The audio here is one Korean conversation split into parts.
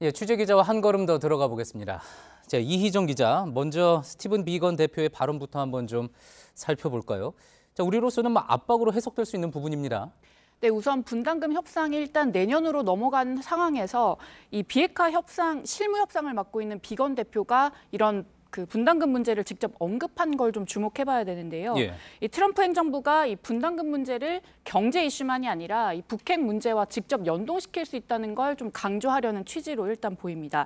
예, 취재 기자와 한 걸음 더 들어가 보겠습니다. 자, 이희정 기자, 먼저 스티븐 비건 대표의 발언부터 한번 좀 살펴볼까요? 자, 우리로서는 압박으로 해석될 수 있는 부분입니다. 네, 우선 분담금 협상이 일단 내년으로 넘어간 상황에서 이 비핵화 협상, 실무 협상을 맡고 있는 비건 대표가 이런 분담금 문제를 직접 언급한 걸 좀 주목해봐야 되는데요. 예. 이 트럼프 행정부가 이 분담금 문제를 경제 이슈만이 아니라 이 북핵 문제와 직접 연동시킬 수 있다는 걸 좀 강조하려는 취지로 일단 보입니다.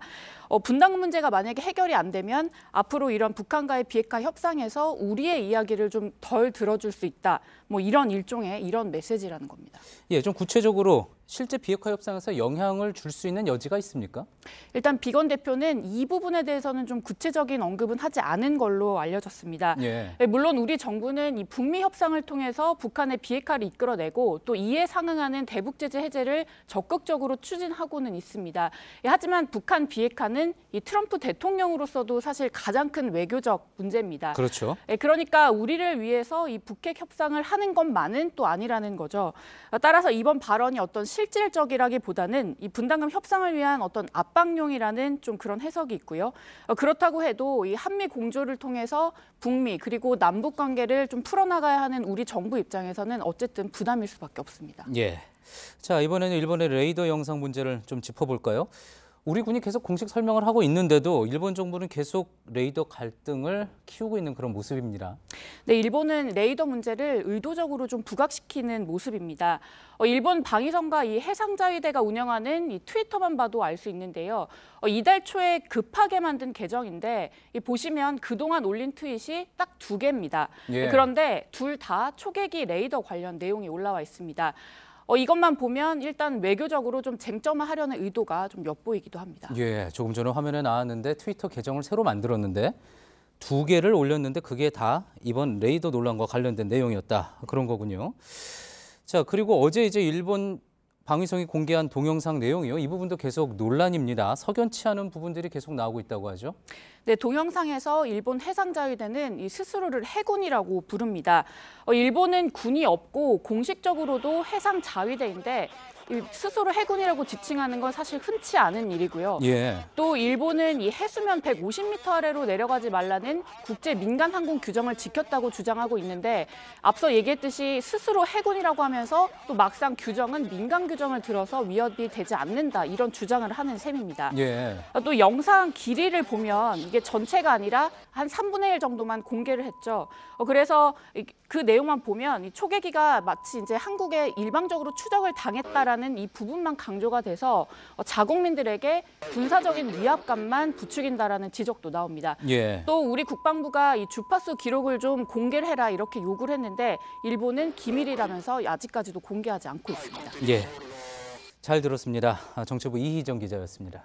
분담금 문제가 만약에 해결이 안 되면 앞으로 이런 북한과의 비핵화 협상에서 우리의 이야기를 좀 덜 들어줄 수 있다. 이런 일종의 이런 메시지라는 겁니다. 예, 좀 구체적으로 실제 비핵화 협상에서 영향을 줄 수 있는 여지가 있습니까? 일단 비건 대표는 이 부분에 대해서는 좀 구체적인 언급은 하지 않은 걸로 알려졌습니다. 예. 물론 우리 정부는 이 북미 협상을 통해서 북한의 비핵화를 이끌어내고 또 이에 상응하는 대북 제재 해제를 적극적으로 추진하고는 있습니다. 하지만 북한 비핵화는 이 트럼프 대통령으로서도 사실 가장 큰 외교적 문제입니다. 그렇죠. 그러니까 우리를 위해서 이 북핵 협상을 하는 것만은 또 아니라는 거죠. 따라서 이번 발언이 어떤 실질적이라기보다는 이 분담금 협상을 위한 어떤 압박용이라는 좀 그런 해석이 있고요. 그렇다고 해도 이 한미 공조를 통해서 북미 그리고 남북 관계를 좀 풀어나가야 하는 우리 정부 입장에서는 어쨌든 부담일 수밖에 없습니다. 예. 자, 이번에는 일본의 레이더 영상 문제를 좀 짚어볼까요? 우리 군이 계속 공식 설명을 하고 있는데도 일본 정부는 계속 레이더 갈등을 키우고 있는 그런 모습입니다. 네, 일본은 레이더 문제를 의도적으로 좀 부각시키는 모습입니다. 일본 방위성과 이 해상자위대가 운영하는 이 트위터만 봐도 알 수 있는데요. 이달 초에 급하게 만든 계정인데 보시면 그동안 올린 트윗이 딱 2개입니다. 예. 그런데 둘 다 초계기 레이더 관련 내용이 올라와 있습니다. 이것만 보면 일단 외교적으로 좀 쟁점화하려는 의도가 좀 엿보이기도 합니다. 예, 조금 전에 화면에 나왔는데 트위터 계정을 새로 만들었는데 2개를 올렸는데 그게 다 이번 레이더 논란과 관련된 내용이었다. 그런 거군요. 자, 그리고 어제 이제 일본 방위성이 공개한 동영상 내용이요. 이 부분도 계속 논란입니다. 석연치 않은 부분들이 계속 나오고 있다고 하죠. 네, 동영상에서 일본 해상자위대는 이 스스로를 해군이라고 부릅니다. 일본은 군이 없고 공식적으로도 해상자위대인데 스스로 해군이라고 지칭하는 건 사실 흔치 않은 일이고요. 예. 또 일본은 이 해수면 150m 아래로 내려가지 말라는 국제 민간 항공 규정을 지켰다고 주장하고 있는데 앞서 얘기했듯이 스스로 해군이라고 하면서 또 막상 규정은 민간 규정을 들어서 위협이 되지 않는다 이런 주장을 하는 셈입니다. 예. 또 영상 길이를 보면 이게 전체가 아니라 한 3분의 1 정도만 공개를 했죠. 그래서 그 내용만 보면 이 초계기가 마치 이제 한국에 일방적으로 추적을 당했다라는 이 부분만 강조가 돼서 자국민들에게 군사적인 위압감만 부추긴다라는 지적도 나옵니다. 예. 또 우리 국방부가 이 주파수 기록을 좀 공개를 해라 이렇게 요구를 했는데 일본은 기밀이라면서 아직까지도 공개하지 않고 있습니다. 예. 잘 들었습니다. 정치부 이희정 기자였습니다.